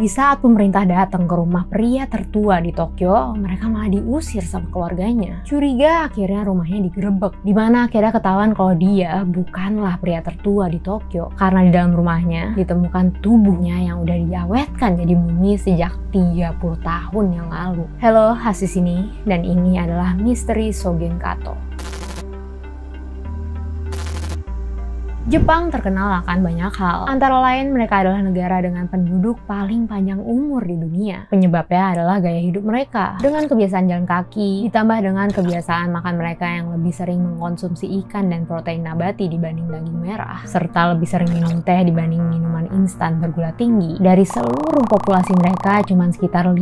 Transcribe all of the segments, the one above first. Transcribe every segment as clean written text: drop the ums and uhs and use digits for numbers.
Di saat pemerintah datang ke rumah pria tertua di Tokyo, mereka malah diusir sama keluarganya. Curiga, akhirnya rumahnya digerebek, dimana akhirnya ketahuan kalau dia bukanlah pria tertua di Tokyo, karena di dalam rumahnya ditemukan tubuhnya yang udah diawetkan jadi mumi sejak 30 tahun yang lalu. Halo, Hasis ini, dan ini adalah misteri Sogen Kato. Jepang terkenal akan banyak hal. Antara lain, mereka adalah negara dengan penduduk paling panjang umur di dunia. Penyebabnya adalah gaya hidup mereka. Dengan kebiasaan jalan kaki, ditambah dengan kebiasaan makan mereka yang lebih sering mengkonsumsi ikan dan protein nabati dibanding daging merah, serta lebih sering minum teh dibanding minuman instan bergula tinggi. Dari seluruh populasi mereka, cuma sekitar 5%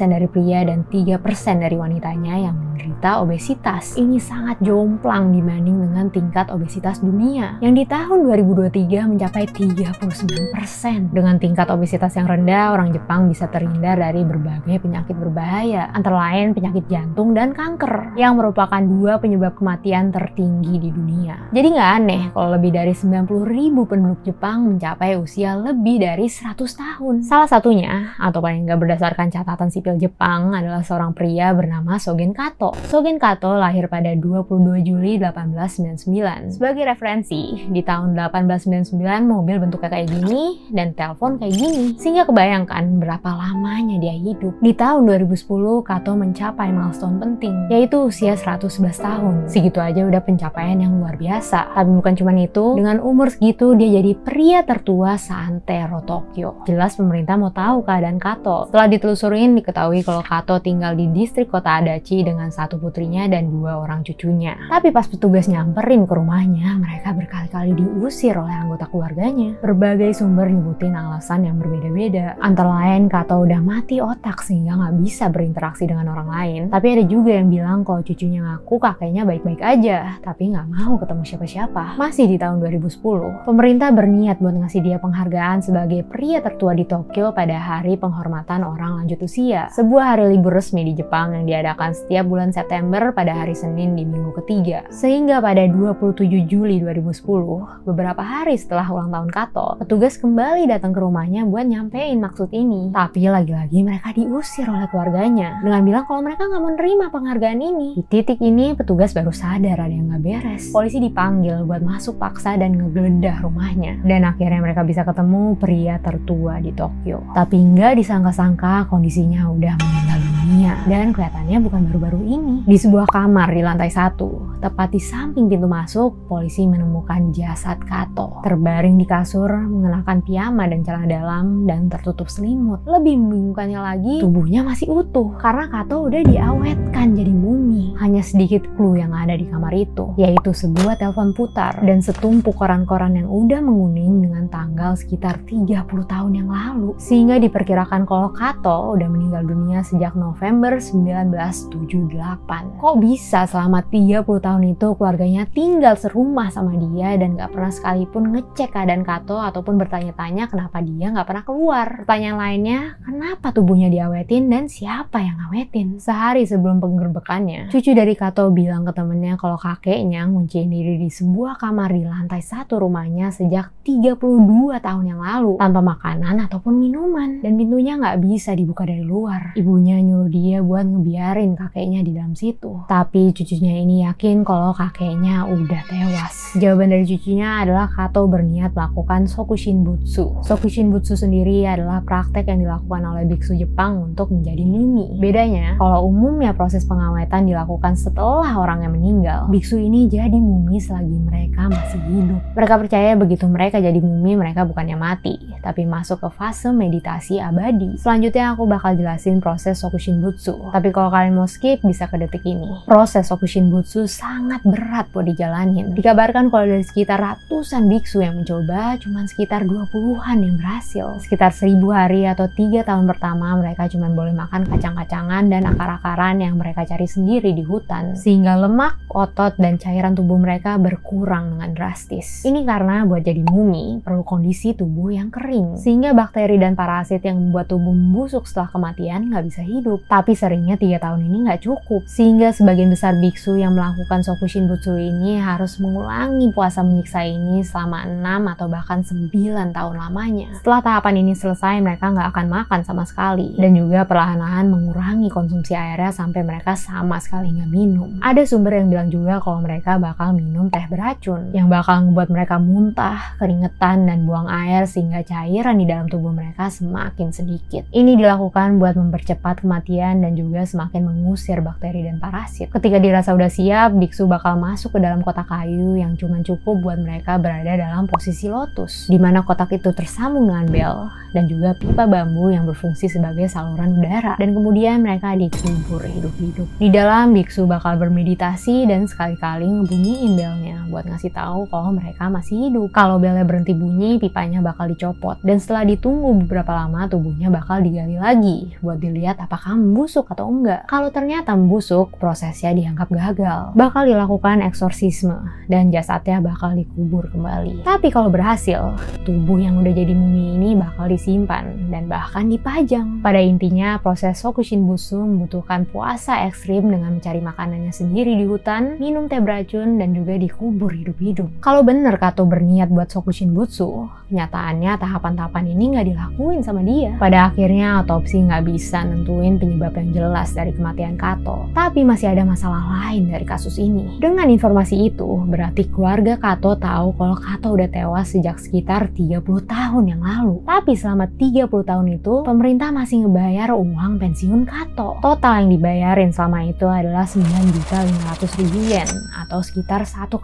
dari pria dan 3% dari wanitanya yang menderita obesitas. Ini sangat jomplang dibanding dengan tingkat obesitas dunia, yang di tahun 2023 mencapai 39%. Dengan tingkat obesitas yang rendah, orang Jepang bisa terhindar dari berbagai penyakit berbahaya, antara lain penyakit jantung dan kanker, yang merupakan 2 penyebab kematian tertinggi di dunia. Jadi nggak aneh kalau lebih dari 90.000 penduduk Jepang mencapai usia lebih dari 100 tahun. Salah satunya, atau paling nggak berdasarkan catatan sipil Jepang, adalah seorang pria bernama Sogen Kato. Sogen Kato lahir pada 22 Juli 1899. Sebagai referensi, di tahun 1899 mobil bentuknya kayak gini dan telepon kayak gini, sehingga kebayangkan berapa lamanya dia hidup. Di tahun 2010 Kato mencapai milestone penting, yaitu usia 111 tahun. Segitu aja udah pencapaian yang luar biasa. Tapi bukan cuma itu, dengan umur segitu dia jadi pria tertua seantero Tokyo. Jelas pemerintah mau tahu keadaan Kato. Setelah ditelusurin, diketahui kalau Kato tinggal di distrik kota Adachi dengan 1 putrinya dan 2 orang cucunya. Tapi pas petugas nyamperin ke rumahnya, mereka berkali-kali diusir oleh anggota keluarganya. Berbagai sumber nyebutin alasan yang berbeda-beda. Antara lain Kato udah mati otak sehingga nggak bisa berinteraksi dengan orang lain. Tapi ada juga yang bilang kalau cucunya ngaku kakeknya baik-baik aja, tapi nggak mau ketemu siapa-siapa. Masih di tahun 2010, pemerintah berniat buat ngasih dia penghargaan sebagai pria tertua di Tokyo pada Hari Penghormatan Orang Lanjut Usia, sebuah hari libur resmi di Jepang yang diadakan setiap bulan September pada hari Senin di minggu ketiga. Sehingga pada 27 Juli 2010, beberapa hari setelah ulang tahun Kato, petugas kembali datang ke rumahnya buat nyampein maksud ini. Tapi lagi-lagi mereka diusir oleh keluarganya dengan bilang kalau mereka nggak mau nerima penghargaan ini. Di titik ini, petugas baru sadar ada yang nggak beres. Polisi dipanggil buat masuk paksa dan ngegeledah rumahnya. Dan akhirnya mereka bisa ketemu pria tertua di Tokyo. Tapi nggak disangka-sangka kondisinya udah meninggal dunia. Dan kelihatannya bukan baru-baru ini. Di sebuah kamar di lantai 1, tepat di samping pintu masuk, polisi menemukan jasad Kato terbaring di kasur, mengenakan piyama dan celana dalam, dan tertutup selimut. Lebih membingungkannya lagi, tubuhnya masih utuh karena Kato udah diawetkan jadi mumi. Hanya sedikit clue yang ada di kamar itu, yaitu sebuah telepon putar dan setumpuk koran-koran yang udah menguning dengan tanggal sekitar 30 tahun yang lalu. Sehingga diperkirakan kalau Kato udah meninggal dunia sejak November 1978. Kok bisa selama 30 tahun itu keluarganya tinggal serumah sama dia dan gak pernah sekalipun ngecek keadaan Kato ataupun bertanya-tanya kenapa dia gak pernah keluar. Pertanyaan lainnya, kenapa tubuhnya diawetin dan siapa yang ngawetin? Sehari sebelum penggerbekannya, cucu dari Kato bilang ke temennya kalau kakeknya ngunciin diri di sebuah kamar di lantai 1 rumahnya sejak 32 tahun yang lalu tanpa makanan ataupun minuman, dan pintunya gak bisa dibuka dari luar. Ibunya nyuruh dia buat ngebiarin kakeknya di dalam situ. Tapi cucunya ini yakin kalau kakeknya udah tewas. Jawaban dari cucunya adalah Kato berniat melakukan Sokushinbutsu. Sokushinbutsu sendiri adalah praktek yang dilakukan oleh biksu Jepang untuk menjadi mumi. Bedanya, kalau umumnya proses pengawetan dilakukan setelah orang yang meninggal, biksu ini jadi mumi selagi mereka masih hidup. Mereka percaya begitu mereka jadi mumi, mereka bukannya mati, tapi masuk ke fase meditasi abadi. Selanjutnya aku bakal jelasin proses Sokushinbutsu. Tapi kalau kalian mau skip, bisa ke detik ini. Proses Sokushinbutsu sangat berat buat dijalanin. Dikabarkan kalau dari sekitar ratusan biksu yang mencoba, cuma sekitar 20-an yang berhasil. Sekitar 1000 hari atau 3 tahun pertama, mereka cuma boleh makan kacang-kacangan dan akar-akaran yang mereka cari sendiri di hutan, sehingga lemak, otot, dan cairan tubuh mereka berkurang dengan drastis. Ini karena buat jadi mumi perlu kondisi tubuh yang kering, sehingga bakteri dan parasit yang membuat tubuh membusuk setelah kematian nggak bisa hidup. Tapi seringnya 3 tahun ini nggak cukup, sehingga sebagian besar biksu yang melakukan Sokushin Butsu ini harus mengulangi puasa menyiksa ini selama 6 atau bahkan 9 tahun lamanya. Setelah tahapan ini selesai, mereka nggak akan makan sama sekali, dan juga perlahan-lahan mengurangi konsumsi airnya sampai mereka sama sekali nggak minum. Ada sumber yang bilang juga kalau mereka bakal minum teh beracun yang bakal membuat mereka muntah, keringetan, dan buang air sehingga cairan di dalam tubuh mereka semakin sedikit. Ini dilakukan buat mempercepat kematian dan juga semakin mengusir bakteri dan parasit. Ketika dirasa udah siap, biksu bakal masuk ke dalam kotak kayu yang cuma cukup buat mereka berada dalam posisi lotus, di mana kotak itu tersambung dengan bel dan juga pipa bambu yang berfungsi sebagai saluran udara, dan kemudian mereka dikubur hidup-hidup. Di dalam, biksu bakal bermeditasi dan sekali-kali ngebunyiin belnya buat ngasih tahu kalau mereka masih hidup. Kalau belnya berhenti bunyi, pipanya bakal dicopot, dan setelah ditunggu beberapa lama, tubuhnya bakal digali lagi buat dilihat apakah membusuk atau enggak. Kalau ternyata membusuk, prosesnya dianggap gagal. Bakal dilakukan eksorsisme dan jasadnya bakal dikubur kembali. Tapi kalau berhasil, tubuh yang udah jadi mumi ini bakal disimpan dan bahkan dipajang. Pada intinya, proses Sokushin Butsu membutuhkan puasa ekstrim dengan mencari makanannya sendiri di hutan, minum teh beracun, dan juga dikubur hidup-hidup. Kalau bener Kato berniat buat Sokushin Butsu, kenyataannya tahapan-tahapan ini nggak dilakuin sama dia. Pada akhirnya, autopsi nggak bisa nentuin penyebab yang jelas dari kematian Kato. Tapi masih ada masalah lain dari kasus ini. Dengan informasi itu, berarti keluarga Kato tahu kalau Kato udah tewas sejak sekitar 30 tahun yang lalu. Tapi selama 30 tahun itu, pemerintah masih ngebayar uang pensiun Kato. Total yang dibayarin selama itu adalah 9.500.000 yen atau sekitar 1,8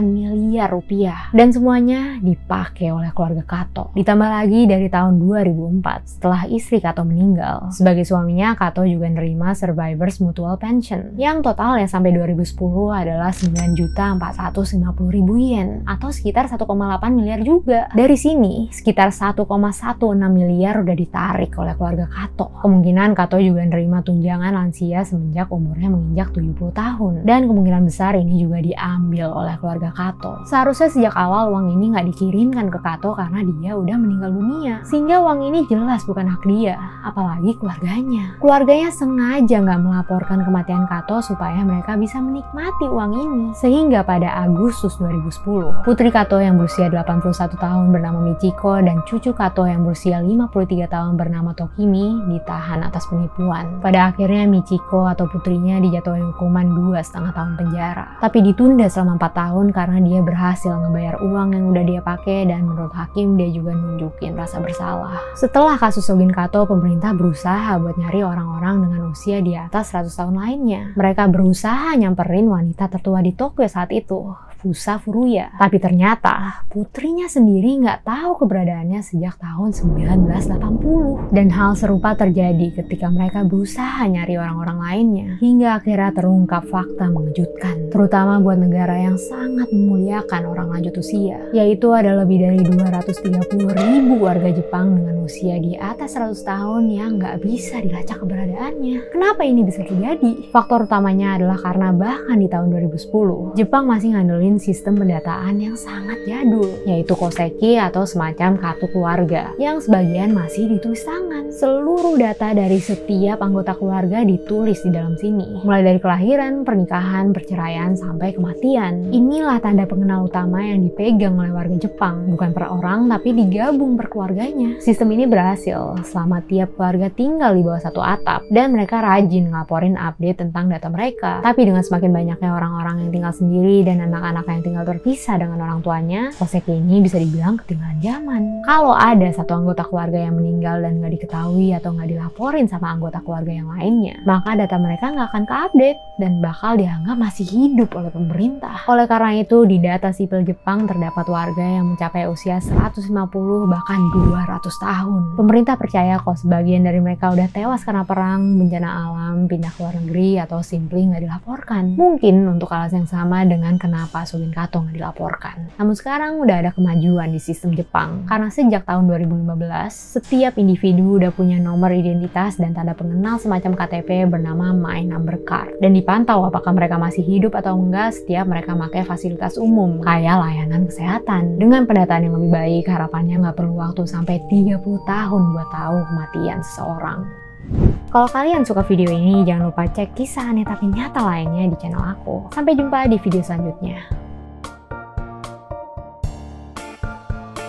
miliar rupiah. Dan semuanya dipakai oleh keluarga Kato. Ditambah lagi dari tahun 2004 setelah istri Kato meninggal. Sebagai suaminya, Kato juga nerima Survivors Mutual Pension yang totalnya sampai 2010 adalah 9.450.000 yen atau sekitar 1,8 miliar juga. Dari sini, sekitar 1,16 miliar udah ditarik oleh keluarga Kato. Kemungkinan Kato juga nerima tunjangan lansia semenjak umurnya menginjak 70 tahun. Dan kemungkinan besar ini juga diambil oleh keluarga Kato. Seharusnya sejak awal uang ini nggak dikirimkan ke Kato karena dia udah meninggal dunia. Sehingga uang ini jelas bukan hak dia, apalagi keluarganya. Keluarganya sengaja nggak melaporkan kematian Kato supaya mereka bisa menikmati uang ini. Sehingga pada Agustus 2010, putri Kato yang berusia 81 tahun bernama Michiko dan cucu Kato yang berusia 53 tahun bernama Tokimi ditahan atas penipuan. Pada akhirnya Michiko atau putrinya dijatuhi hukuman 2,5 tahun penjara. Tapi ditunda selama 4 tahun karena dia berhasil ngebayar uang yang udah dia pakai, dan menurut hakim dia juga nunjukin rasa bersalah. Setelah kasus Shogun Kato, pemerintah berusaha buat nyari orang-orang dengan usia di atas 100 tahun lainnya. Mereka berusaha nyamperin wanita tertua di Tokyo saat itu, Fusa Furuya. Tapi ternyata putrinya sendiri nggak tahu keberadaannya sejak tahun 1980. Dan hal serupa terjadi ketika mereka berusaha nyari orang-orang lainnya. Hingga akhirnya terungkap fakta mengejutkan. Terutama buat negara yang sangat memuliakan orang lanjut usia. Yaitu ada lebih dari 230.000 warga Jepang dengan usia di atas 100 tahun yang nggak bisa dilacak keberadaannya. Kenapa ini bisa terjadi? Faktor utamanya adalah karena bahkan di tahun 2010, Jepang masih ngandelin sistem pendataan yang sangat jadul, yaitu koseki atau semacam kartu keluarga, yang sebagian masih ditulis tangan. Seluruh data dari setiap anggota keluarga ditulis di dalam sini, mulai dari kelahiran, pernikahan, perceraian, sampai kematian. Inilah tanda pengenal utama yang dipegang oleh warga Jepang, bukan per orang tapi digabung per keluarganya. Sistem ini berhasil selama tiap keluarga tinggal di bawah satu atap, dan mereka rajin ngelaporin update tentang data mereka. Tapi dengan semakin banyaknya orang-orang yang tinggal sendiri dan anak-anak yang tinggal terpisah dengan orang tuanya, koseki ini bisa dibilang ketinggalan zaman. Kalau ada satu anggota keluarga yang meninggal dan nggak diketahui atau nggak dilaporin sama anggota keluarga yang lainnya, maka data mereka nggak akan keupdate dan bakal dianggap masih hidup oleh pemerintah. Oleh karena itu, di data sipil Jepang terdapat warga yang mencapai usia 150 bahkan 200 tahun. Pemerintah percaya kalau sebagian dari mereka udah tewas karena perang, bencana alam, pindah ke luar negeri, atau simply nggak dilaporkan. Mungkin untuk alasan yang sama dengan kenapa Shogun Kato nggak dilaporkan. Namun sekarang udah ada kemajuan di sistem Jepang, karena sejak tahun 2015, setiap individu udah punya nomor identitas dan tanda pengenal semacam KTP bernama My Number Card. Dan dipantau apakah mereka masih hidup atau enggak setiap mereka pakai fasilitas umum, kayak layanan kesehatan. Dengan pendataan yang lebih baik, harapannya nggak perlu waktu sampai 30 tahun buat tahu kematian seseorang. Kalau kalian suka video ini, jangan lupa cek kisah aneh tapi nyata lainnya di channel aku. Sampai jumpa di video selanjutnya.